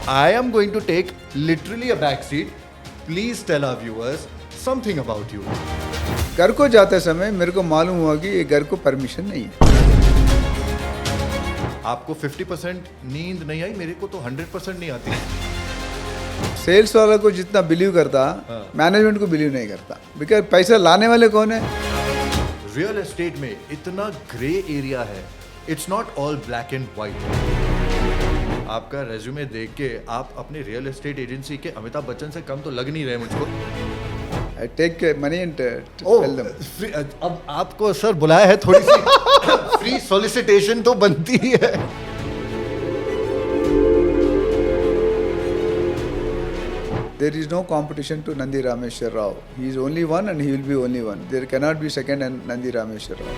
I am going to take literally a back seat. Please tell our viewers something about you. घर को जाते समय मेरे को मालूम हुआ कि ये घर को परमिशन नहीं है। आपको 50% नींद नहीं आई, मेरे को तो 100% नहीं आती। सेल्स वाला को जितना बिलीव करता मैनेजमेंट को बिलीव नहीं करता, बिकॉज पैसा लाने वाले कौन है। रियल एस्टेट में इतना ग्रे एरिया है, it's not all black and white. आपका रेज्यूमे देख के आप अपने रियल एस्टेट एजेंसी के अमिताभ बच्चन से कम तो लग नहीं रहे मुझको। I take money and tell them. अब आपको सर बुलाया है, थोड़ी सी फ्री सॉलिसिटेशन तो बनती ही है। There is no competition to Nandi Rameshwar Rao. He is only one and he will be only one. There cannot be second and Nandi Rameshwar Rao.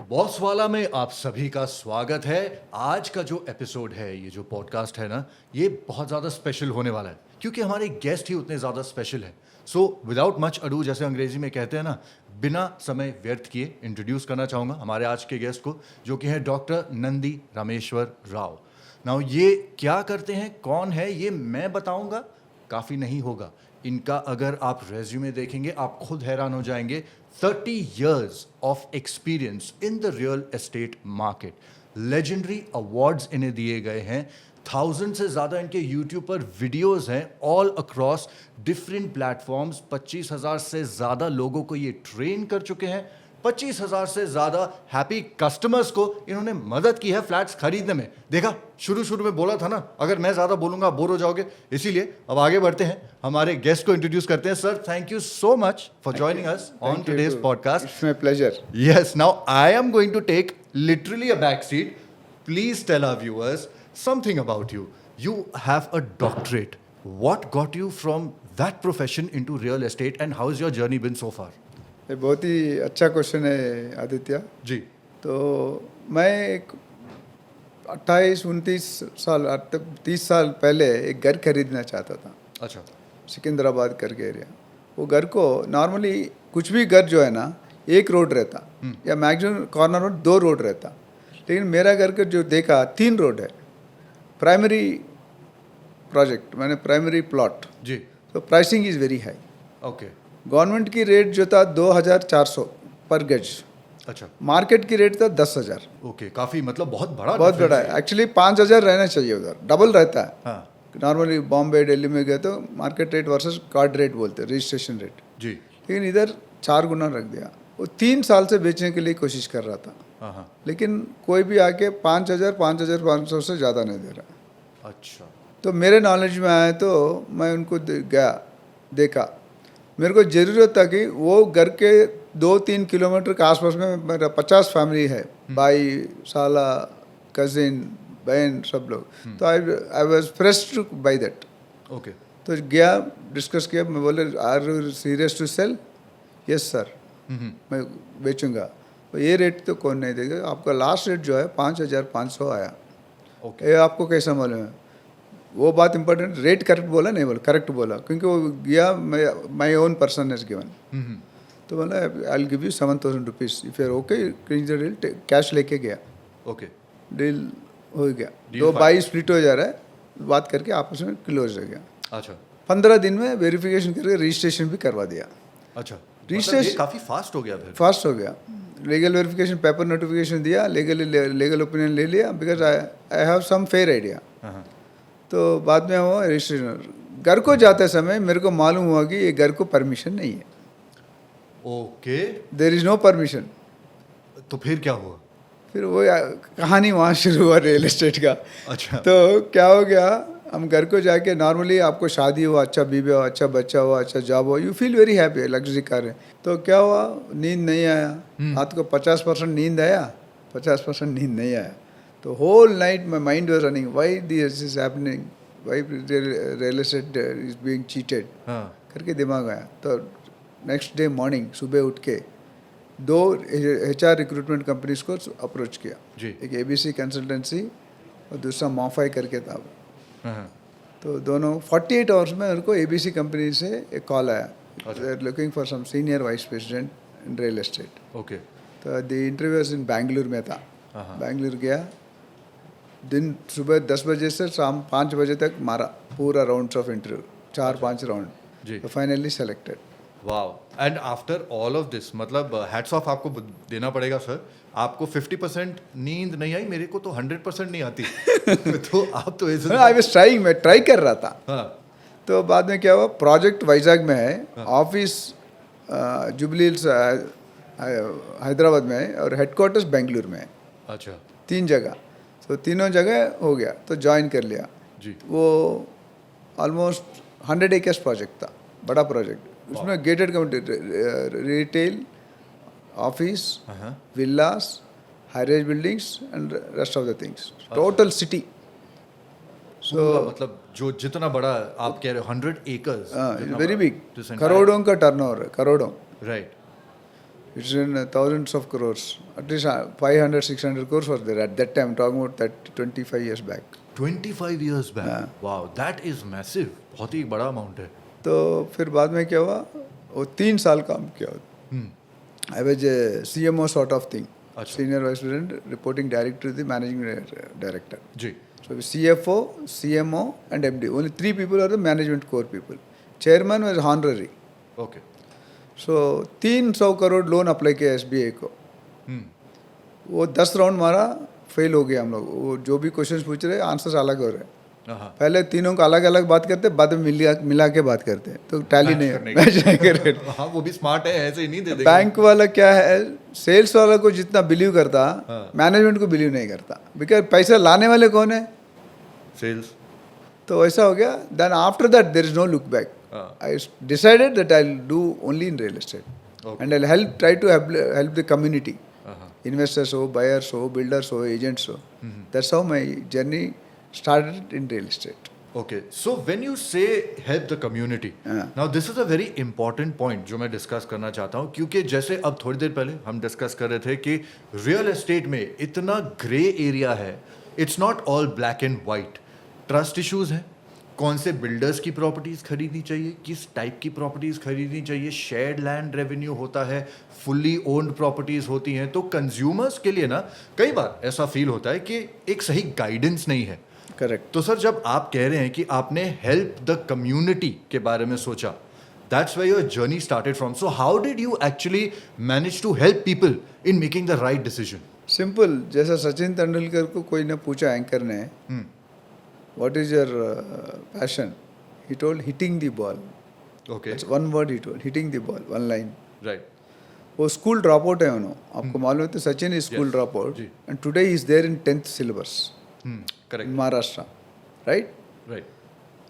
Boss वाला में आप सभी का स्वागत है। आज का जो एपिसोड है, ये जो पॉडकास्ट है ना, ये बहुत ज़्यादा स्पेशल होने वाला है क्योंकि हमारे गेस्ट ही उतने ज़्यादा स्पेशल है। सो विदाउट मच अडू, जैसे अंग्रेजी में कहते हैं ना, बिना समय व्यर्थ किए इंट्रोड्यूस करना चाहूँगा हमारे आज के गेस्ट को, जो कि है डॉक्टर नंदी रामेश्वर राव। नाउ ये क्या करते हैं, कौन है, ये मैं बताऊंगा काफ़ी नहीं होगा। इनका अगर आप रेज्यूमे देखेंगे आप खुद हैरान हो जाएंगे। 30 years of experience in the real estate market. Legendary awards इन्हें दिए गए हैं। 1000 से ज़्यादा इनके यूट्यूब पर वीडियोस हैं ऑल अक्रॉस डिफरेंट प्लेटफॉर्म्स। 25,000 से ज़्यादा लोगों को ये ट्रेन कर चुके हैं। 25,000 से ज़्यादा हैप्पी कस्टमर्स को इन्होंने मदद की है फ्लैट्स खरीदने में। देखा, शुरू में बोला था ना, अगर मैं ज़्यादा बोलूँगा बोर हो जाओगे, इसीलिए अब आगे बढ़ते हैं, हमारे गेस्ट को इंट्रोड्यूस करते हैं। Sir, thank you so much for joining us on today's podcast. It's my pleasure. Yes, now I am going to take literally a back seat. Please tell our viewers something about you. You have a doctorate. What got you from that profession into real estate and how has your journey been so far? ये बहुत ही अच्छा question है आदित्य। जी। तो मैं 28-29 साल 30 साल पहले एक घर खरीदना चाहता था। अच्छा। सिकंदराबाद करके एरिया। वो घर को नॉर्मली कुछ भी घर जो है ना, एक रोड रहता या मैक्सिमम कॉर्नर रोड 2 रोड रहता, लेकिन मेरा घर का जो देखा 3 रोड है। प्राइमरी प्रोजेक्ट मैंने प्राइमरी प्लॉट जी। तो pricing is very high. Okay. Government की रेट जो था 2,400 पर गज। अच्छा। मार्केट की रेट था 10,000। ओके, काफी मतलब बहुत बड़ा है। एक्चुअली 5,000 रहना चाहिए, उधर डबल रहता है। हाँ। नॉर्मली बॉम्बे दिल्ली में गए तो market rate versus card rate बोलते हैं, रजिस्ट्रेशन रेट जी। लेकिन इधर 4 गुना रख दिया। वो 3 साल से बेचने के लिए कोशिश कर रहा था। हाँ। लेकिन कोई भी आके 5,500 से ज़्यादा नहीं दे रहा। अच्छा। तो मेरे नॉलेज में आया तो मैं उनको गया, देखा। मेरे को ज़रूरत था कि वो घर के 2-3 किलोमीटर के आसपास में मेरा 50 फैमिली है, भाई, साला, कजिन, बहन, सब लोग। तो I was pressed to buy that. Okay. तो गया, डिस्कस किया। मैं बोले, are you serious to sell? Yes sir, मैं बेचूंगा। तो ये रेट तो कौन नहीं देगा, आपका लास्ट रेट जो है 5,500 आया। ओके। ये आपको कैसा मालूम है? वो बात इंपॉर्टेंट, रेट करेक्ट बोला नहीं बोला, करेक्ट बोला, क्योंकि वो गया my own person is given. तो बोला I will give you 7,000 rupees if you are okay, deal, cash लेके गया। ओके। डील हो गया। 2 बाई स्प्लिट हो जा रहा है, बात करके आपस में क्लोज हो गया। अच्छा। 15 दिन में वेरिफिकेशन करके रजिस्ट्रेशन भी करवा दिया। अच्छा, रजिस्ट्रेशन मतलब काफ़ी फास्ट हो गया फिर। फास्ट हो गया। लीगल वेरिफिकेशन, पेपर नोटिफिकेशन दिया, लीगल ओपिनियन ले लिया, because I have some fair idea. तो बाद में वो रजिस्ट्रेशन। घर को जाते समय मेरे को मालूम हुआ कि ये घर को परमिशन नहीं है। Okay. There is no permission. तो फिर क्या हुआ? फिर वो कहानी वहाँ शुरू हुआ रियल एस्टेट का। अच्छा। तो क्या हो गया, हम घर को जाके, नॉर्मली आपको शादी हुआ, अच्छा बीवी हुआ, अच्छा बच्चा हुआ, अच्छा जॉब हुआ, you feel very happy, luxury car है। तो क्या हुआ, नींद नहीं आया। रात को 50% नींद आया, 50% नींद नहीं आया। तो whole night my mind was running, why this is happening, why real estate is being cheated करके दिमाग आया। तो नेक्स्ट डे मॉर्निंग सुबह उठ के 2 HR रिक्रूटमेंट कंपनीज को अप्रोच किया जी। एक ABC कंसल्टेंसी और दूसरा मॉफाई करके था। तो दोनों 48 आवर्स में मेरे को ABC कंपनी से एक कॉल आया, they are looking for some senior vice president in real estate. Okay. तो द इंटरव्यू इन बैंगलोर में था। बैंगलोर गया, दिन सुबह 10 बजे से शाम 5 बजे तक मारा पूरा राउंड्स ऑफ इंटरव्यू, 4-5 राउंड, जी। तो finally selected. Wow, and after all of this, मतलब हैट्स ऑफ आपको देना पड़ेगा सर। आपको 50% नींद नहीं आई, मेरे को तो 100% नहीं आती। तो आप तो ऐसे आई वाज ट्राइंग, मैं ट्राई कर रहा था। हाँ, तो बाद में क्या हुआ, प्रोजेक्ट वाइजैग में है, ऑफिस जुबली हिल्स हैदराबाद में है और हेडक्वार्टर्स बेंगलुरु में है, अच्छा 3 जगह। तो तीनों जगह हो गया, तो ज्वाइन कर लिया। जी। वो ऑलमोस्ट 100 एकर्स प्रोजेक्ट था, बड़ा प्रोजेक्ट। उसमें gated community, retail, office, Vilas, high-rise buildings and rest of the things, total city. पूरा मतलब जो जितना बड़ा आप कह रहे हो 100 एकर्स, वेरी बिग, करोड़ों का टर्नओवर है, करोड़ों। Right. It's in thousands of crores. At least 500-600 crores were there at that time. Talking about that 25 years back. 25 years back, wow, that is massive, बहुत ही बड़ा अमाउंट है। तो फिर बाद में क्या हुआ, वो 3 साल काम किया। I was a CMO sort of thing, senior vice president reporting direct to the managing director. जी। So CFO, CMO and MD. Only 3 people are the management core people. Chairman was honorary. Okay. So 300 crore loan apply किया SBI को। वो 10 round मारा, fail हो गया हम लोग। वो जो भी क्वेश्चंस पूछ रहे आंसर्स अलग हो रहे। पहले तीनों को अलग अलग बात करते, बाद में मिला के बात करते, तो टैली नहीं, मैच नहीं कर रहे। हाँ, वो भी स्मार्ट है, ऐसे ही नहीं दे देगा। बैंक वाला क्या है, सेल्स वाला को जितना बिलीव करता, मैनेजमेंट को बिलीव नहीं करता, बिकॉज पैसा लाने वाले कौन है, सेल्स। तो ऐसा हो गया। Then after that there is no look back. I decided that I will do only in real estate and I will help, try to help the community, investors हो, बायर्स हो, बिल्डर्स हो, agents हो। That's how my journey started in real estate. Okay, so when you say help the community, now this is a very important point जो मैं discuss करना चाहता हूँ, क्योंकि जैसे अब थोड़ी देर पहले हम डिस्कस कर रहे थे कि रियल एस्टेट में इतना ग्रे एरिया है, it's not all black and white. Trust issues हैं, कौन से बिल्डर्स की प्रॉपर्टीज खरीदनी चाहिए, किस टाइप की प्रॉपर्टीज खरीदनी चाहिए, शेयर्ड लैंड रेवेन्यू होता है, फुल्ली ओन्ड प्रॉपर्टीज होती हैं। तो कंज्यूमर्स के लिए ना कई बार ऐसा फील होता है कि एक सही गाइडेंस नहीं है। करेक्ट। तो सर, जब आप कह रहे हैं कि आपने हेल्प द कम्युनिटी के बारे में सोचा, that's where your journey started from. So how did you actually manage to help people in making the right decision? Simple, जैसा सचिन तेंदुलकर को कोई ने पूछा, एंकर ने, what is your passion, he told hitting the ball. Okay, one word he told, hitting the ball, one line. Right. वो school drop out है उन्होंने, आपको मालूम है, तो Sachin is school drop out and today he is there in 10th syllabus. Correct. In Maharashtra, right? Right.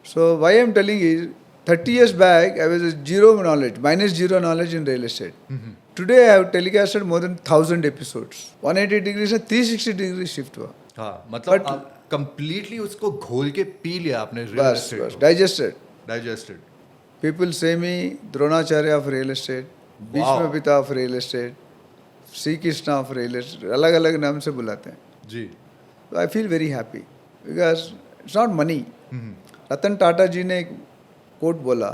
So why I'm telling is, 30 years back I was zero knowledge, -0 knowledge in real estate. Today I have telecasted more than 1000 episodes. 180 degrees से 360 degrees shift हुआ। हाँ, मतलब आप completely उसको घोल के P लिया आपने real बस estate बस, को। Digested. People say me Dronacharya of real estate, भीष्मपिता of real estate, Shri Krishna of real estate, अलग अलग नाम से बुलाते हैं। जी। So I feel very happy because it's not money. Ratan Tata जी ने एक कोट बोला,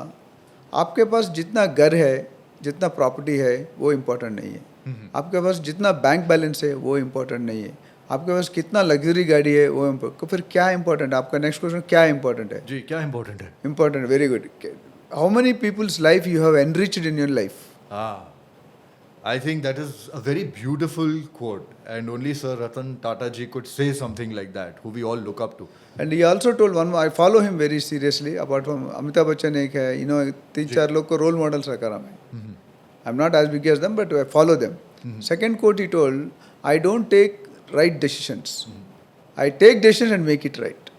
आपके पास जितना घर है, जितना प्रॉपर्टी है, वो इम्पोर्टेंट नहीं है। आपके पास जितना बैंक बैलेंस है, वो इम्पोर्टेंट नहीं है। आपके पास कितना लग्जरी गाड़ी है, वो इम्पोर्टेंट। तो फिर क्या इम्पोर्टेंट है? आपका नेक्स्ट क्वेश्चन, क्या इम्पोर्टेंट है? जी, क्या इम्पोर्टेंट है? Important, very good. How many people's life you have enriched in your life? I think that is a very beautiful quote, and only Sir Ratan Tata ji could say something like that, who we all look up to. And he also told one more, I follow him very seriously, apart from Amitabh Bachchan एक है, 3-4 लोग को role models रखा मैं। I'm not as big as them, but I follow them. Second quote he told, I don't take right decisions. I take decisions and make it right.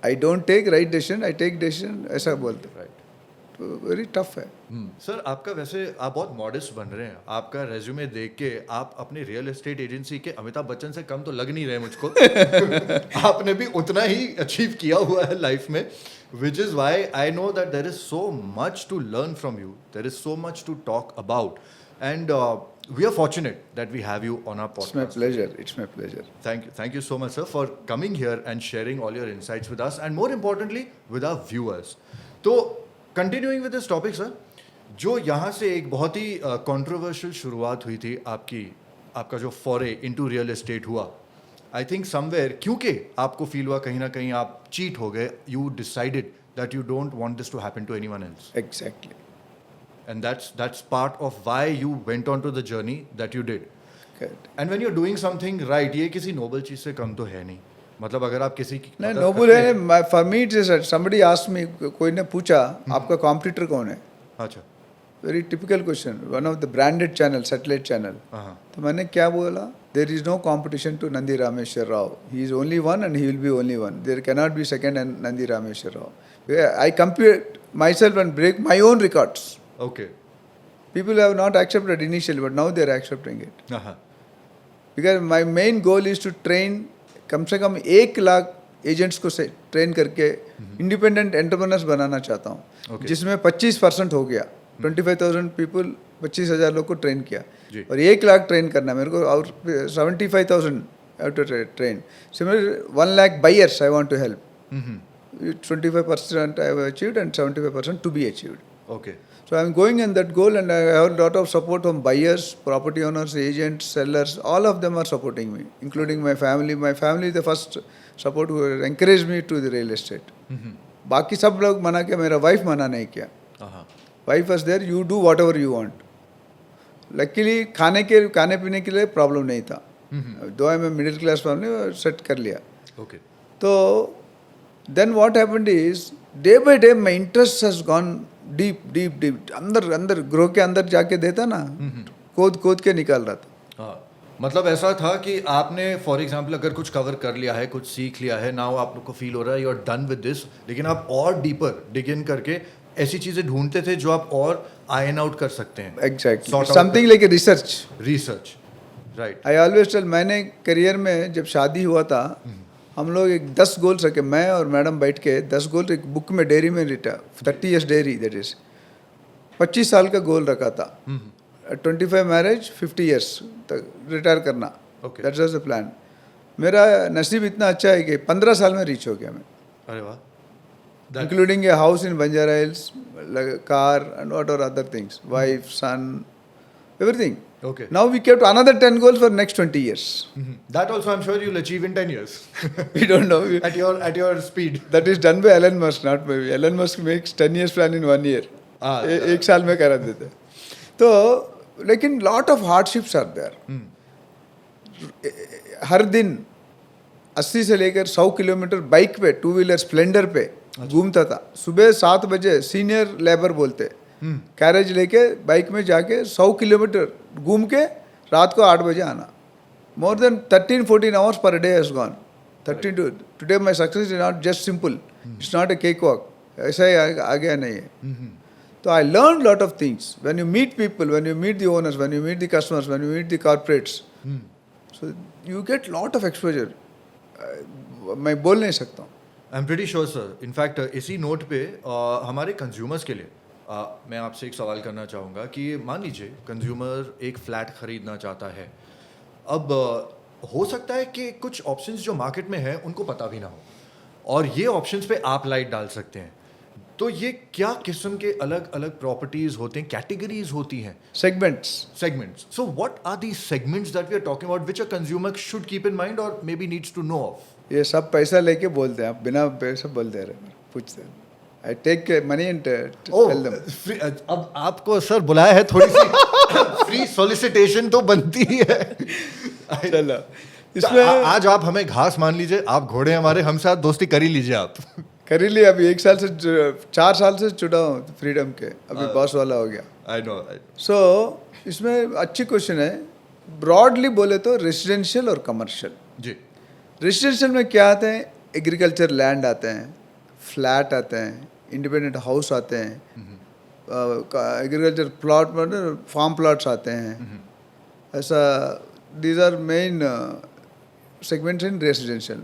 I don't take right decision, I take decision, ऐसा बोलते। Right. तो very tough है। Sir, आपका वैसे आप बहुत modest बन रहे हैं। आपका रेज्यूमे देख के आप अपनी रियल एस्टेट एजेंसी के अमिताभ बच्चन से कम तो लग नहीं रहे मुझको। आपने भी उतना ही अचीव किया हुआ है लाइफ में, which is why I know that there is so much to learn from you, there is so much to talk about, and we are fortunate that we have you on our podcast. It's my pleasure. Thank you so much, sir, for coming here and sharing all your insights with us, and more importantly with our viewers. तो continuing with this topic sir, जो यहाँ से एक बहुत ही controversial शुरुआत हुई थी आपकी आपका जो फॉरे इनटू रियल एस्टेट हुआ, आई थिंक समवेयर क्योंकि आपको फील हुआ कहीं ना कहीं आप चीट हो गए, you decided that you don't want this to happen to anyone else, Exactly. and that's part of why you went on to the journey that you did. Correct. And when you're doing something right, ये किसी Nobel चीज से कम तो है नहीं. मतलब अगर आप किसी की नहीं मदद नोबल करते है हैं- for me it is somebody asked me, कोई ने पूछा आपका कॉम्पिटिटर कौन है, अच्छा, very typical question, one of the branded channel, satellite channel. हाँ, तो मैंने क्या बोला, there is no competition to Nandi Rameshwar Rao, he is only one and he will be only one, there can not be second and Nandi Rameshwar Rao. I compare my self and break my own records. Okay, People have not accepted initially, but now they are accepting it. हाँ, Because my main goal is to train कम से कम 1 lakh agents को से train करके independent entrepreneurs बनाना चाहता हूँ. Okay. जिसमें 25% हो गया, 25,000 पीपल, 25,000 लोग को ट्रेन किया जी. और 1 लाख ट्रेन करना मेरे को, और 75,000 have to train. Similarly 1 lakh buyers I want to help. 25% I have achieved and 75% to be achieved. Okay, So I am going in that goal, and I have a lot of support from buyers, property owners, agents, sellers. All of them are supporting me, including my family. My family is the first support who encouraged me to the real estate. बाकी सब लोग मना किया, मेरा wife मना नहीं किया. हाँ, wife was there, you do whatever you want. Luckily खाने पीने के लिए प्रॉब्लम नहीं था. दो आई मैं मिडिल क्लास फैमिली सेट कर लिया. ओके, तो then what happened is day by day my interest has gone deep अंदर ग्रो के अंदर जाके देता ना, खोद के निकाल रहा था. हाँ, मतलब ऐसा था कि आपने फॉर एग्जांपल अगर कुछ कवर कर लिया है, कुछ सीख लिया है, नाउ आप लोग को फील हो रहा है you are done with this, लेकिन आप और डीपर डिग इन करके ऐसी चीजें ढूंढते थे जो आप और आयन आउट कर सकते हैं. Exactly Sort out something like a research, right. I always tell, मैंने करियर में जब शादी हुआ था हम लोग एक 10 गोल्स रखे, मैं और मैडम बैठ के 10 गोल एक बुक में डेयरी में लिटा, 30 years डेयरी, दैट इज 25 साल का गोल रखा था. 25 मैरिज, 50 years तक रिटायर करना, Okay. That's was the plan. मेरा नसीब इतना अच्छा है कि 15 साल में रीच हो गया मैं, अरे वाह, including a house in Banjara Hills, like a car and what are other things, wife, son, everything. Okay. Now we kept another 10 goals for next 20 years. That also I'm sure you'll achieve in 10 years. We don't know. at your speed. That is done by Elon Musk, not by me. Elon Musk makes 10 years plan in 1 year. एक साल में करा देते. तो लेकिन lot of hardships are there. हर दिन 80 से लेकर 100 किलोमीटर बाइक पे, 2 व्हीलर स्प्लेंडर पे घूमता था. सुबह 7 बजे सीनियर लेबर बोलते, कैरेज लेके बाइक में जाके 100 किलोमीटर घूम के रात को 8 बजे आना. More than 13-14 hours per day has gone. 13 to today my success is not just simple. It's not a cakewalk. ऐसा ही आ गया नहीं है. तो I learned lot of things. When you meet people, when you meet the owners, when you meet the customers, when you meet the corporates, so you get lot of exposure. मैं बोल नहीं सकता हूँ. I am pretty sure sir. In fact इसी note पे हमारे consumers के लिए मैं आपसे एक सवाल करना चाहूँगा कि मान लीजिए कंज्यूमर एक फ्लैट खरीदना चाहता है. अब हो सकता है कि कुछ ऑप्शंस जो मार्केट में है उनको पता भी ना हो, और ये ऑप्शंस पे आप लाइट डाल सकते हैं. तो ये क्या किस्म के अलग अलग प्रॉपर्टीज होते हैं, कैटेगरीज होती हैं, Segments. segments? So what are these segments that we are talking about which a consumer should keep in mind or maybe needs to know of? ये सब पैसा लेके बोलते हैं, आप बिना पैसा बोल दे रहे, पूछते हैं. I take money and tell them. अब आपको सर बुलाया है, थोड़ी सी फ्री सोलिसिटेशन तो बनती ही है. चलो इसमें आज आप हमें घास मान लीजिए, आप घोड़े हमारे, हम साथ दोस्ती कर ही लीजिए आप. कर ही लिया. अभी 4 साल से जुड़ा हूँ फ्रीडम के, अभी बॉस वाला हो गया. I know. सो इसमें अच्छी क्वेश्चन है. ब्रॉडली बोले तो रेसिडेंशियल और कमर्शियल. जी. रेसिडेंशियल में क्या आते हैं, एग्रीकल्चर लैंड आते हैं, फ्लैट आते हैं, इंडिपेंडेंट हाउस आते हैं, एग्रीकल्चर प्लॉट मतलब फार्म प्लॉट्स आते हैं. ऐसा these are main segments in residential.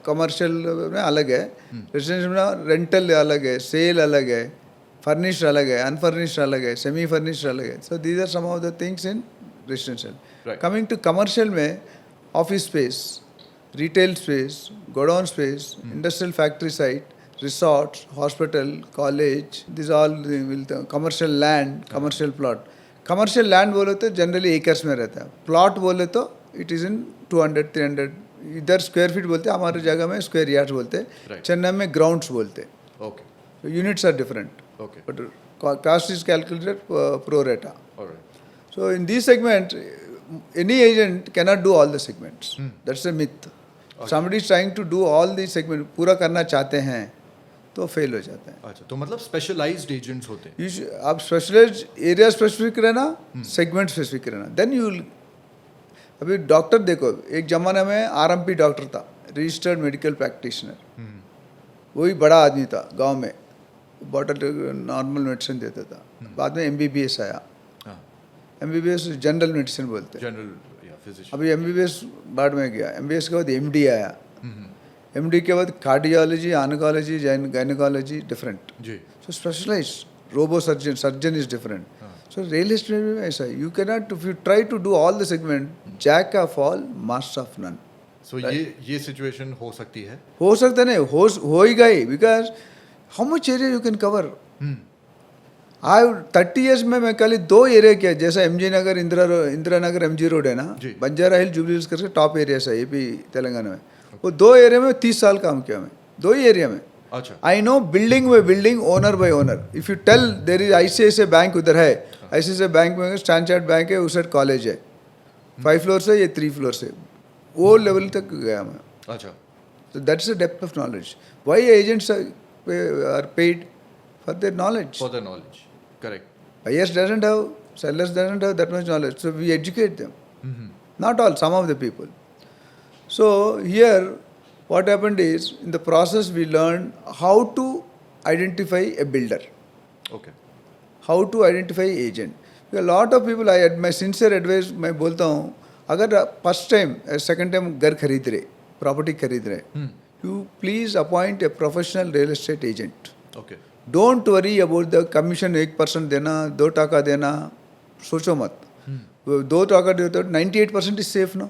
Commercial में अलग है, रेसिडेंशियल में रेंटल अलग है, सेल अलग है, फर्निश्ड अलग है, अनफर्निश्ड अलग है, सेमी फर्निश्ड अलग है. So these are some of the things in residential. Coming to commercial में office space, retail space, godown space, industrial factory site, resorts, hospital, college, these all will commercial land, commercial plot. Commercial land बोले तो generally acres में रहता है, plot बोले तो it is in 200-300, इधर square feet बोलते हैं, हमारी जगह में स्क्वायर यार्ड्स बोलते हैं, Right. चेन्नई में ग्राउंड्स बोलते हैं. Okay So units are different, okay but cost is calculated pro rata. Alright So in these segments, any agent cannot do all the segments. That's a myth. Somebody is trying to do all these segments, पूरा करना चाहते हैं तो fail हो जाते हैं. अच्छा, तो मतलब स्पेशलाइज्ड एजेंट्स होते हैं. आप स्पेशलाइज एरिया स्पेसिफिक रहना, सेगमेंट स्पेसिफिक रहना, देन यू. अभी डॉक्टर देखो, एक जमाने में आरएमपी डॉक्टर था, रजिस्टर्ड मेडिकल प्रैक्टिशनर. वही बड़ा आदमी था गांव में, बॉटल नॉर्मल मेडिसिन देता था. बाद में एमबीबीएस आया. हाँ, एमबीबीएस जनरल मेडिसिन बोलते हैं. जनरल या फिजिशियन. अभी एमबीबीएस बाद में गया, एमबीबीएस के बाद एमडी आया. एमडी के बाद cardiology, oncology, gynaecology different. Ji. So specialized, robo surgeon is different. So real estate में भी ऐसा है. You cannot, if you try to do all the segment, jack of all, master of none. सो ये situation हो सकती है. हो सकता नहीं, हो ही गई, because how much area you can cover? I 30 years में मैं खाली 2 एरिया किया, जैसा एमजी नगर, इंदिरा नगर एमजी रोड है ना, जी. बंजारा हिल, जुबली हिल्स करके टॉप एरियाज है यूपी तेलंगाना में. वो 2 एरिया में 30 साल काम किया मैं, 2 ही एरिया में. अच्छा. I know building by building, owner by owner. If you tell there is ICICI bank उधर है, ICICI बैंक में स्टैंडर्ड बैंक है, उस साइड कॉलेज है, 5 फ्लोर से, ये 3 फ्लोर से, वो लेवल तक गया मैं. अच्छा. So that's the depth of knowledge. Why agents are paid for their knowledge? For the knowledge. Correct. Buyers doesn't have, sellers doesn't have that much knowledge. So we educate them. Not all, some of the people. So here, what happened is, in the process we learned how to identify a builder, okay. how to identify agent. A lot of people, my sincere advice मैं बोलता हूँ, अगर first time second time घर खरीद रहे, property खरीद रहे, you please appoint a professional real estate agent. Okay. Don't worry about the commission 1% देना, 2 टका देना, सोचो मत. 2 टका दे तो 98% इज सेफ ना.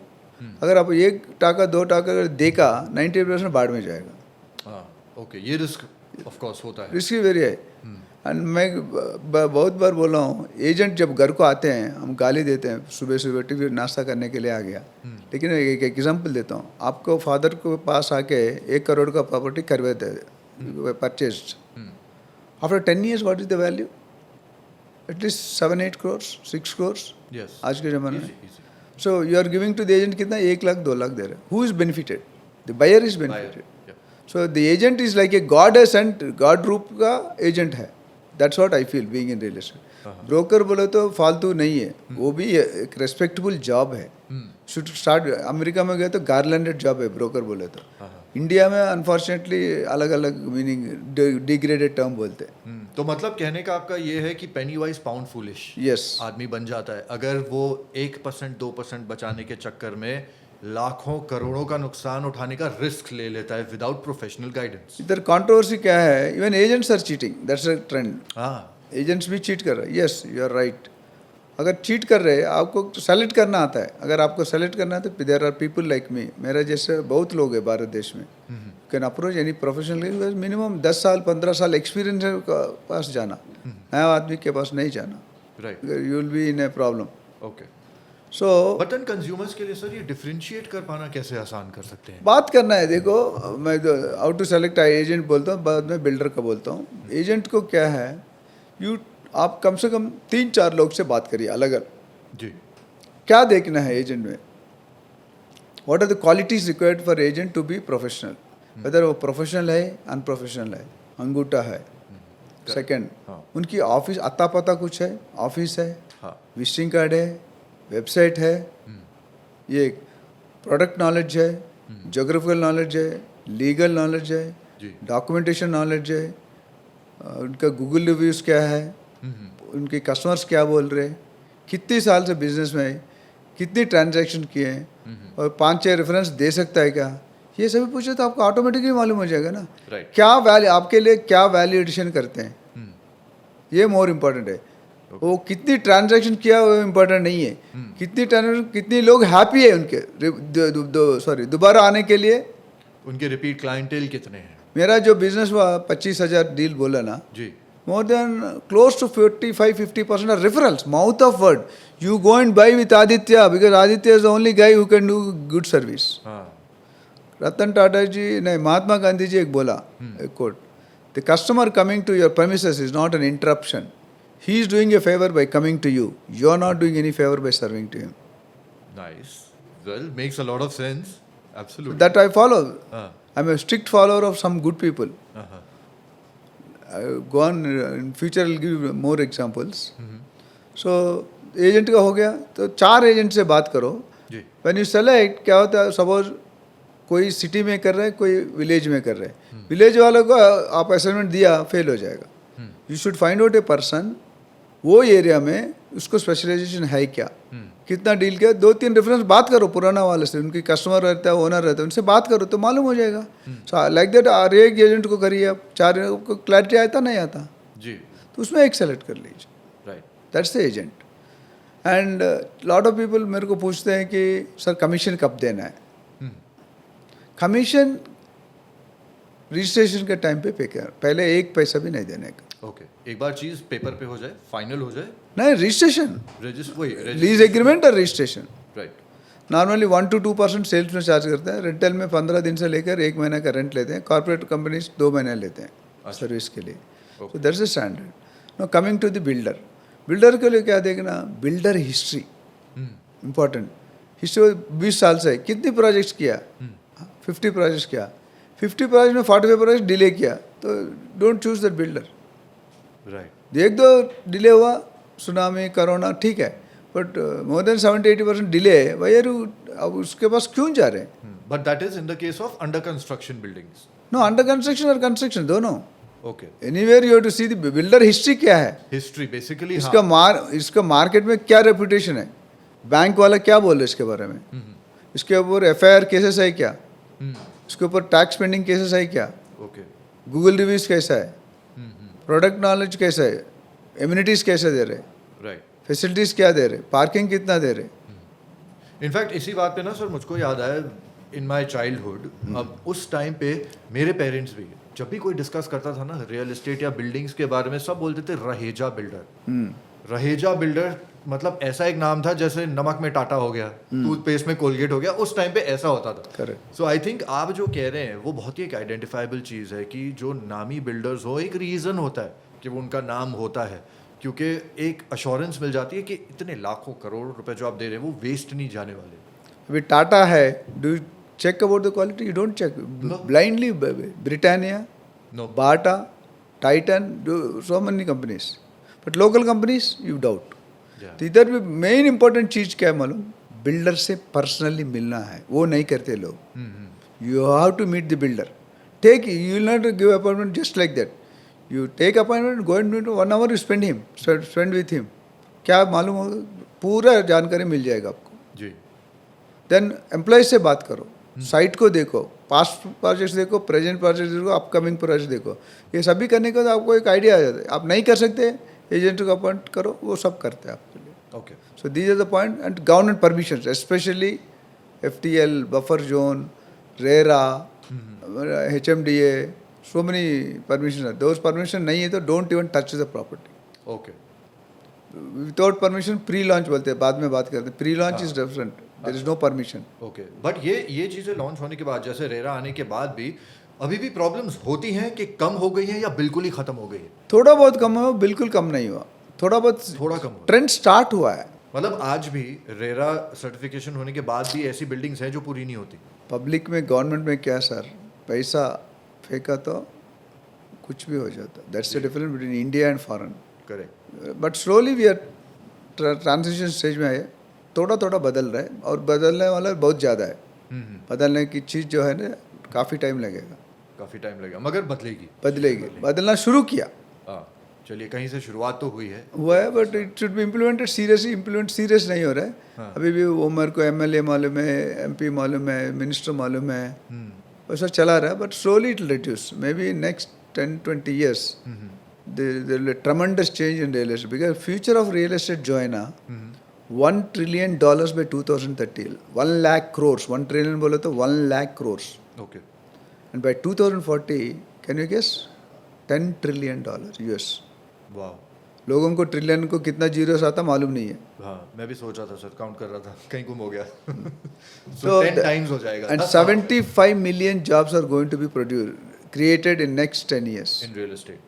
अगर आप 1 टका 2 टका अगर देगा, 98% बाढ़ में जाएगा. हाँ, ओके. ये रिस्क ऑफ कोर्स होता है. रिस्क वेरी है. एंड मैं बहुत बार बोल रहा हूँ, एजेंट जब घर को आते हैं, हम गाली देते हैं, सुबह सुबह टिफिन नाश्ता करने के लिए आ गया. लेकिन एक एग्जांपल देता हूँ, आपको फादर को पास आके 1 करोड़ का प्रॉपर्टी करवाते purchase. After 10 years what is the value? At least 7-8 crores, 6 crores yes. आज के ज़माने में. So you are giving to the agent कितना? 1 लाख 2 लाख दे रहे. Who is benefited? The buyer is benefited. So the agent is like a god has sent, God रूप का agent है. That's what I feel being in real estate. Broker बोले तो फालतू नहीं है, वो भी एक रेस्पेक्टेबल जॉब है. Should start. अमेरिका में गए तो गार्लैंडेड जॉब है ब्रोकर बोले तो. इंडिया में अनफॉर्चुनेटली अलग अलग मीनिंग, डिग्रेडेड टर्म बोलते हैं. तो मतलब कहने का आपका ये है कि पेनी वाइज पाउंड फूलिश यस. आदमी बन जाता है अगर वो 1% 2% बचाने के चक्कर में लाखों करोड़ों का नुकसान उठाने का रिस्क ले लेता है विदाउट प्रोफेशनल गाइडेंस. इधर कंट्रोवर्सी क्या है? Even agents are cheating, that's a trend. हाँ. एजेंट्स भी चीट कर रहे हैं. Yes, you are right. अगर चीट कर रहे हैं, आपको सेलेक्ट करना आता है. अगर आपको सेलेक्ट करना है तो there are people like me, मेरा जैसे बहुत लोग हैं भारत देश में. Can approach any professional. Minimum 10 साल 15 साल एक्सपीरियंस है का पास जाना, नया आदमी के पास नहीं जाना. Right. You will be in a problem. Okay. So but an consumers के लिए सर ये डिफरेंशिएट कर पाना कैसे आसान कर सकते हैं? बात करना है. देखो, मैं हाउ टू सेलेक्ट एजेंट बोलता हूँ, बाद में बिल्डर का बोलता हूँ. एजेंट को क्या है, आप कम से कम 3-4 लोग से बात करिए अलग अलग. जी. क्या देखना है एजेंट में? What are the qualities required for agent to be professional? Whether वो प्रोफेशनल है, अनप्रोफेशनल है, अंगूठा है. सेकंड, उनकी ऑफिस अता पता कुछ है, ऑफिस है, विजिटिंग कार्ड है, वेबसाइट है, ये प्रोडक्ट नॉलेज है, जोग्राफिकल नॉलेज है, लीगल नॉलेज है, डॉक्यूमेंटेशन नॉलेज है, उनका गूगल रिव्यूज़ क्या है, उनके कस्टमर्स क्या बोल रहे हैं, कितने साल से बिजनेस में है, कितनी ट्रांजैक्शन किए हैं, और 5-6 रेफरेंस दे सकता है क्या, ये सभी पूछे तो आपको ऑटोमेटिकली मालूम हो जाएगा ना. क्या वैल्यू आपके लिए, क्या वैल्यू एडिशन करते हैं, ये मोर इम्पोर्टेंट है. वो कितनी ट्रांजैक्शन किया वो इम्पोर्टेंट नहीं है. कितनी ट्रांजैक्शन, कितने लोग हैप्पी है उनके दोबारा आने के लिए, उनके रिपीट क्लाइंटेल कितने हैं. मेरा जो बिजनेस हुआ 25,000 डील बोला ना जी, More than close to 45-50% are referrals, mouth of word. You go and buy with Aditya because Aditya is the only guy who can do good service. हाँ रतन टाटा जी नहीं महात्मा गांधी जी एक बोला एक quote the customer coming to your premises is not an interruption. He is doing a favor by coming to you. You are not doing any favor by serving to him. Nice well makes a lot of sense absolutely That I follow. हाँ I'm a strict follower of some good people. हाँ I go on in future I'll give you more examples. So agent का हो गया तो 4 agent से बात करो. जी When you select क्या होता है सपोज कोई सिटी में कर रहा है कोई विलेज में कर रहा है विलेज वालों को आप असाइनमेंट दिया फेल हो जाएगा you should find out a person वो एरिया में उसको स्पेशलाइजेशन है क्या कितना डील किया 2-3 रेफरेंस बात करो पुराना वाले से उनकी कस्टमर रहता है ओनर रहता है उनसे बात करो तो मालूम हो जाएगा सो लाइक दैट हर एक एजेंट को करिए आप 4 को क्लैरिटी आता नहीं आता जी तो उसमें एक सेलेक्ट कर लीजिए right that's the agent and lot of people मेरे को पूछते हैं कि सर कमीशन कब देना है कमीशन रजिस्ट्रेशन के टाइम पे कर पहले 1 पैसा भी नहीं देने का ओके एक बार चीज पेपर पे हो जाए फाइनल हो जाए नहीं रजिस्ट्रेशन रजिस्टर वही लीज एग्रीमेंट और रजिस्ट्रेशन राइट नॉर्मली 1-2% सेल्स में चार्ज करते हैं रेंटल में 15 दिन से लेकर 1 महीना का रेंट लेते हैं कॉर्पोरेट कंपनीज 2 महीने लेते हैं सर्विस के लिए so that's a standard now coming to the builder के लिए क्या देखना बिल्डर हिस्ट्री इम्पोर्टेंट हिस्ट्री 20 साल से कितनी प्रोजेक्ट्स किया 50 प्रोजेक्ट्स किया 50 प्रोजेक्ट में 45 प्रोजेक्ट डिले किया तो don't choose that builder right एक दो डिले हुआ सुनामी कोरोना ठीक है बट मोर देन 70-80% डिले है भाई यार अब उसके पास क्यों जा रहे हैं but that is in the case of under construction buildings no under construction और कंस्ट्रक्शन दोनों okay anywhere you have to see the builder history क्या है हिस्ट्री बेसिकली इसका मार्केट में क्या रेपुटेशन है बैंक वाला क्या बोल रहे इसके बारे में इसके ऊपर FIR केसेस है क्या इसके ऊपर टैक्स पेंडिंग केसेस है क्या ओके गूगल रिव्यूज कैसा है प्रोडक्ट नॉलेज कैसा है इम्यूनिटीज कैसे दे रहे राइट फैसिलिटीज क्या दे रहे पार्किंग कितना दे रहे इनफैक्ट इसी बात पे ना सर मुझको याद आया इन माय चाइल्डहुड अब उस टाइम पे मेरे पेरेंट्स भी जब भी कोई डिस्कस करता था ना रियल एस्टेट या बिल्डिंग्स के बारे में सब बोलते थे रहेजा बिल्डर रहेजा बिल्डर मतलब ऐसा एक नाम था जैसे नमक में टाटा हो गया टूथपेस्ट में कोलगेट हो गया उस टाइम पे ऐसा होता था करेक्ट सो आई थिंक आप जो कह रहे हैं वो बहुत ही एक आइडेंटिफाइबल चीज़ है कि जो नामी बिल्डर्स हो एक रीज़न होता है कि वो उनका नाम होता है क्योंकि एक अश्योरेंस मिल जाती है कि इतने लाखों करोड़ रुपए जो आप दे रहे हैं वो वेस्ट नहीं जाने वाले अभी टाटा है do check about the quality you don't check blindly Britannia no Bata Titan so many companies but local companies you doubt तो इधर भी मेन इंपॉर्टेंट चीज़ क्या है मालूम बिल्डर से पर्सनली मिलना है वो नहीं करते लोग you have to meet the builder take you will not give appointment just like that you take appointment go and meet 1 hour you spend with him क्या मालूम हो पूरा जानकारी मिल जाएगा आपको जी देन एम्प्लॉय से बात करो साइट को देखो पास्ट प्रोजेक्ट्स देखो प्रेजेंट प्रोजेक्ट्स देखो अपकमिंग प्रोजेक्ट देखो ये सभी करने के बाद आपको एक आइडिया आ जाता है आप नहीं कर सकते एजेंट को अपॉइंट करो वो सब करते हैं आपके लिए okay so these are the point and government permission specially FTL buffer zone RERA HMDA so many permissions those permission नहीं है तो don't even touch the property okay without permission pre launch बोलते हैं बाद में बात करते हैं pre launch is different there is no permission okay but ये चीज़ें लॉन्च होने के बाद जैसे रेरा आने के बाद भी अभी भी प्रॉब्लम्स होती हैं कि कम हो गई हैं या बिल्कुल ही खत्म हो गई है थोड़ा बहुत कम हुआ बिल्कुल कम नहीं हुआ थोड़ा कम हुआ ट्रेंड स्टार्ट हुआ है मतलब आज भी रेरा सर्टिफिकेशन होने के बाद भी ऐसी बिल्डिंग्स हैं जो पूरी नहीं होती पब्लिक में गवर्नमेंट में क्या सर पैसा फेंका तो कुछ भी हो जाता that's the difference between India and foreign correct but slowly we are transition stage में है थोड़ा थोड़ा बदल रहा है और बदलने वाला बहुत ज़्यादा है बदलने की चीज़ जो है ना काफ़ी टाइम लगेगा काफ़ी टाइम लगेगा मगर बदलेगी बदलना शुरू किया हाँ चलिए कहीं से शुरुआत तो हुई है हुआ है but it should be implemented seriously implement serious नहीं हो रहा है हाँ. अभी भी वो मेरे को MLA मालूम है MP मालूम है मिनिस्टर मालूम है वैसा चला रहा है but slowly it reduce may be next 10-20 years there will be a tremendous change in real estate because future of real estate जो है ना $1 trillion by 2030 1 lakh crores 1 trillion बोले तो 1 lakh crores okay and by 2040 can you guess $10 trillion US वाह। लोगों को trillion को कितना जीरोस आता मालूम नहीं है. हाँ, मैं भी सोच रहा था सर, काउंट कर रहा था, कहीं गुम हो गया। So so 10 the- times हो जाएगा। And 75 million jobs are going to be created in next 10 years. In real estate.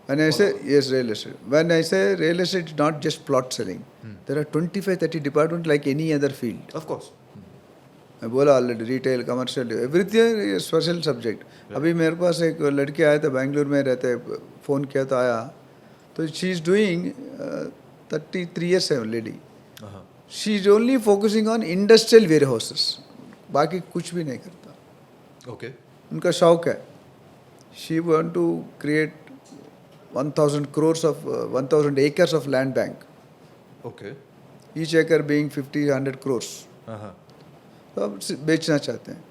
When I say, yes, real estate. When I say real estate, it's not just plot selling. There are 25-30 departments like any other field. Of course. मैं बोला already, retail, commercial, everything special subject. अभी मेरे पास एक लड़की आया था, बेंगलुरु में रहते, फ़ोन किया तो आया, तो शी इज़ डूइंग 33 ईयर्स है lady. She is only focusing on industrial warehouses, बाकी कुछ भी नहीं करता. ओके। उनका शौक है. She want to create 1,000 acres of land bank. Okay. Each acre being 50-100 crores. तो अब बेचना चाहते हैं.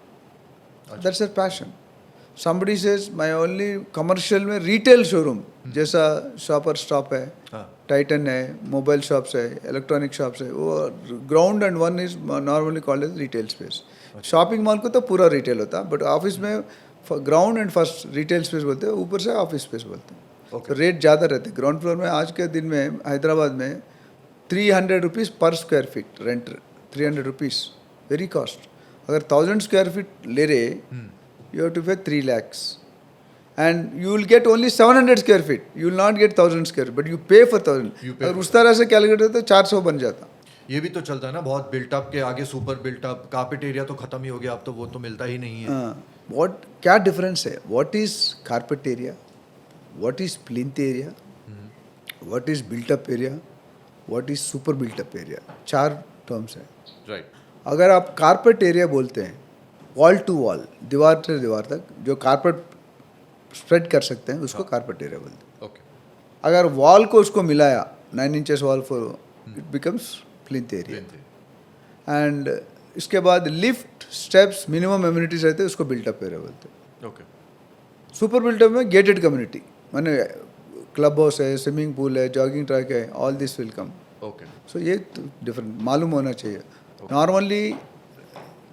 That's their passion. Somebody says my only commercial में retail showroom जैसा शॉपर स्टॉप है, टाइटन है, मोबाइल शॉप्स है, इलेक्ट्रॉनिक शॉप्स है, वो ground and one is normally called as retail space. Shopping mall को तो पूरा रिटेल होता है, बट ऑफिस में ground and first retail space बोलते हैं, ऊपर से ऑफिस स्पेस बोलते हैं. तो रेट ज़्यादा रहते हैं. ग्राउंड फ्लोर में आज के दिन में हैदराबाद में 300 रुपीज़ पर square feet rent. 300 rupees very cost. अगर 1000 स्क्वायर फीट ले रहे, यू हैव टू पे 3 lakhs. And you will get only 700 square feet. You will not get 1000 square feet, but you pay for 1000. अगर उस तरह से कैलकुलेट होता तो 400 बन जाता. ये भी तो चलता है ना बहुत, बिल्टअप के आगे सुपर बिल्टअप. कारपेट एरिया तो खत्म ही हो गया, अब तो वो तो मिलता ही नहीं है. What क्या डिफरेंस है? What is carpet area? What is plinth area? What is built up area? What is super built up area? 4 terms है. राइट. अगर आप कारपेट एरिया बोलते हैं, वॉल टू वॉल, दीवार से दीवार तक जो कारपेट स्प्रेड कर सकते हैं, उसको कारपेट एरिया बोलते हैं. ओके. अगर वॉल को उसको मिलाया 9 inches wall for, it becomes plinth area. And इसके बाद लिफ्ट, स्टेप्स, मिनिमम एम्यूनिटीज रहते हैं, उसको बिल्टअप एरिया बोलते हैं. ओके. सुपर बिल्टअप में गेटेड कम्युनिटी, माने क्लब हाउस है, स्विमिंग पूल है, जॉगिंग ट्रैक है, all this will come. Okay. So ये डिफरेंट मालूम होना चाहिए. नॉर्मली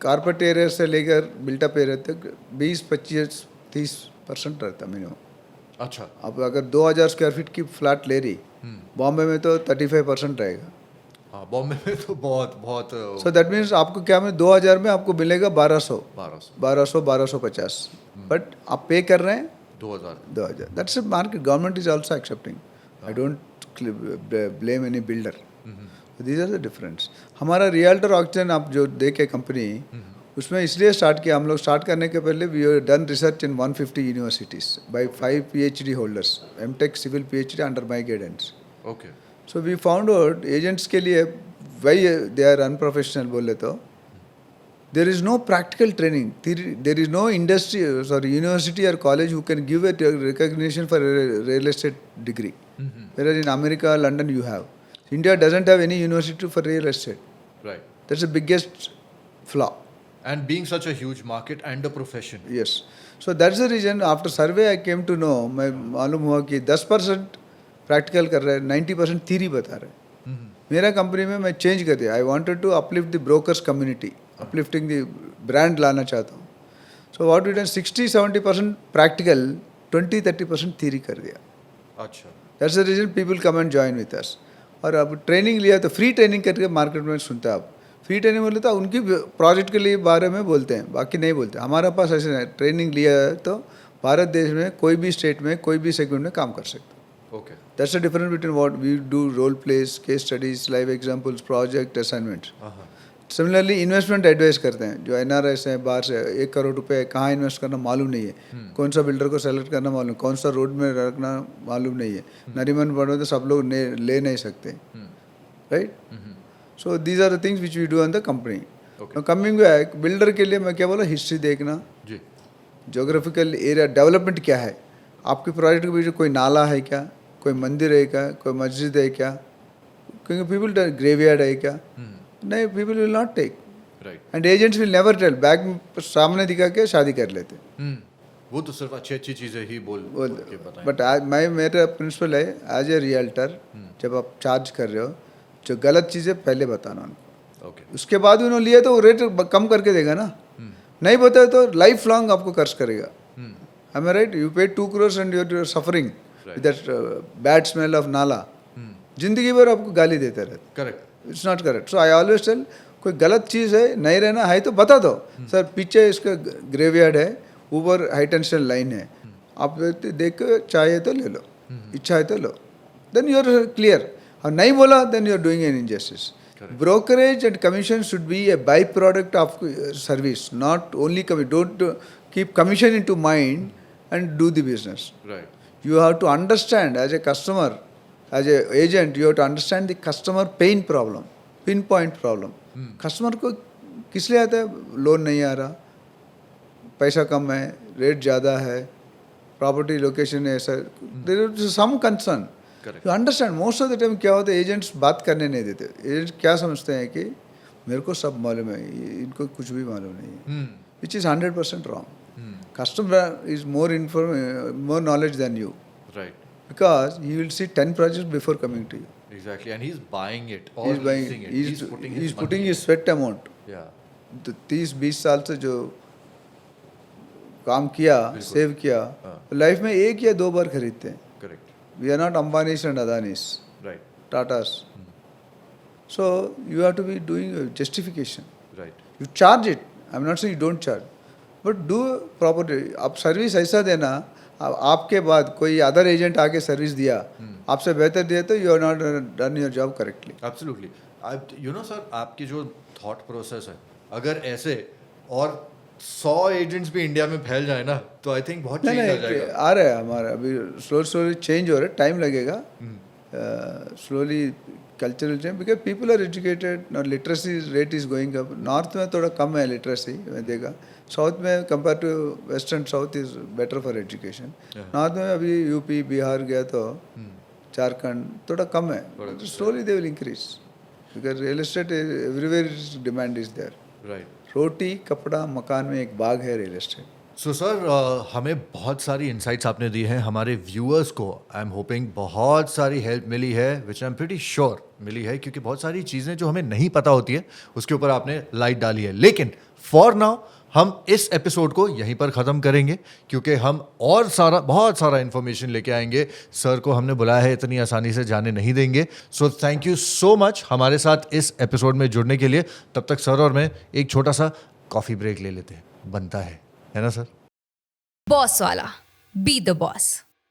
कारपेट एरिया से लेकर बिल्टअप एरिया तक 20-25-30% रहता मिनिमम. अच्छा. अब अगर 2000 स्क्वायर फीट की फ्लैट ले रही, बॉम्बे में तो 35% रहेगा. हाँ, बॉम्बे में तो बहुत बहुत. सो दैट मीन्स आपको क्या में 2000 में आपको मिलेगा 1250. बट आप पे कर रहे हैं 2000. That's a market. Government is also accepting. I don't blame any builder. These are the difference. हमारा रियल्टर ऑक्शन आप जो देखे कंपनी, उसमें इसलिए स्टार्ट किया. हम लोग स्टार्ट करने के पहले we have done research in 150 universities by 5 PhD holders, M Tech, civil PhD under my guidance. Okay. So we found out agents के लिए वाई दे आर अनप्रोफेशनल बोले तो, there is no practical training. There is no industry university और college who can give a recognition for real estate degree. Whereas in America, London, you have. India doesn't have any university for real estate. Right. That's the biggest flaw. And being such a huge market and a profession. Yes. So that's the reason after survey I came to know, मैं मालूम हुआ कि 10% practical कर रहे हैं, 90% theory बता रहे हैं. मेरा कंपनी में मैं चेंज कर दिया. I wanted to uplift the brokers community, uplifting the brand लाना चाहता हूँ. So what we done, 60-70% practical, 20-30% theory कर दिया. अच्छा. That's the reason people come and join with us. और अब ट्रेनिंग लिया तो फ्री ट्रेनिंग करके मार्केट में सुनते हैं आप. फ्री ट्रेनिंग बोले तो उनकी प्रोजेक्ट के लिए बारे में बोलते हैं, बाकी नहीं बोलते. हमारा पास ऐसे नहीं. ट्रेनिंग लिया है तो भारत देश में कोई भी स्टेट में कोई भी सेगमेंट में काम कर सकते. Okay. That's the difference between what we do, role plays, case studies, live examples, project, assignments. Similarly investment advice करते हैं. जो NRIs हैं बाहर से, 1 करोड़ रुपए कहाँ इन्वेस्ट करना मालूम नहीं है, कौन सा बिल्डर को सेलेक्ट करना मालूम, कौन सा रोड में रखना मालूम नहीं है. नरीमन पढ़ो तो सब लोग ले नहीं सकते. Right. So these are the things which we do on the company. Coming back, builder के लिए मैं क्या बोला, हिस्ट्री देखना जी, जोग्राफिकल एरिया डेवलपमेंट क्या है, आपके प्रोजेक्ट के बीच कोई नाला है क्या, कोई मंदिर है क्या, कोई मस्जिद है क्या, क्योंकि पीपल ग्रेवयार्ड है क्या, नहीं, people will not take. Right. And agents will never tell. Bag सामने दिखा के शादी कर लेते. वो तो सिर्फ अच्छी अच्छी चीजें ही बोल के बताएं. बट मैं, मेरा प्रिंसिपल है एज ए रियल्टर, जब आप चार्ज कर रहे हो, जो गलत चीज़ें पहले बताना उनको. ओके. उसके बाद उन्होंने लिया तो रेट कम करके देगा ना. नहीं बताए तो लाइफ लॉन्ग आपको कर्ज करेगा. I am right. You pay 2 crores and you are suffering. That bad smell of नाला, जिंदगी भर आपको गाली देते रहते। Correct. It's not correct. So I always tell, कोई गलत चीज़ है, नहीं रहना है तो बता दो, सर पीछे इसका ग्रेवयार्ड है, ऊपर हाई टेंशन लाइन है, आप देख के चाहिए तो ले लो, इच्छा है तो लो, देन यू आर क्लियर। और नहीं बोला then you are doing an injustice. Brokerage and commission should be a byproduct of service, not only commission. Don't keep commission into mind and do the business. Right. You have to understand as a customer, as a agent, you have to understand the customer pain problem, pinpoint problem. Customer को किस लिए आता है? Loan नहीं आ रहा, पैसा कम है, rate ज़्यादा है, प्रॉपर्टी लोकेशन ऐसा, there is some concern. You understand. Most of the time क्या होता है, एजेंट्स बात करने नहीं देते। एजेंट्स क्या समझते हैं कि मेरे को सब मालूम है, इनको कुछ भी मालूम नहीं है, which is 100% wrong. Customer is more knowledge than you, right, because he will see 10 projects before coming to you. Exactly, and he is buying it he is buying, he is putting his sweat amount. तो 30-20 साल से जो काम किया, save किया, life में एक या दो बार खरीदते हैं। Correct. We are not Ambanis and Adanis, Right. Tatas. So you have to be doing a justification. Right. You charge it. I'm not saying you don't charge, but do properly. आप service ऐसा देना, आपके बाद कोई other agent आके service दिया, आपसे बेहतर दिया, तो you are not done your job correctly. Absolutely. You know sir, आपकी जो थॉट प्रोसेस है, अगर ऐसे और 100 एजेंट्स भी इंडिया में फैल जाए ना, तो आई थिंक बहुत चेंज आ जाएगा। आ रहा है हमारा, अभी स्लोली चेंज हो रहा है, टाइम लगेगा, slowly cultural change, because people are educated, literacy rate is going up. North में थोड़ा कम है लिटरेसी, मैं देखा, साउथ में compare to western south is better for education. North में अभी यूपी बिहार गया तो झारखंड थोड़ा कम है, slowly they will increase, because real estate everywhere demand is there. Right. रोटी कपड़ा मकान में एक बाग है रियल एस्टेट। सो सर, हमें बहुत सारी इंसाइट्स आपने दी हैं, हमारे व्यूअर्स को आई एम होपिंग बहुत सारी हेल्प मिली है, विच आई एम प्रीटी श्योर मिली है, क्योंकि बहुत सारी चीज़ें जो हमें नहीं पता होती है उसके ऊपर आपने लाइट डाली है। लेकिन फॉर नाउ हम इस एपिसोड को यहीं पर ख़त्म करेंगे, क्योंकि हम और बहुत सारा इन्फॉर्मेशन लेके आएंगे। सर को हमने बुलाया है, इतनी आसानी से जाने नहीं देंगे। So thank you so much हमारे साथ इस एपिसोड में जुड़ने के लिए। तब तक सर और मैं एक छोटा सा कॉफ़ी ब्रेक ले लेते हैं, बनता है ना सर? बॉस वाला, बी द बॉस।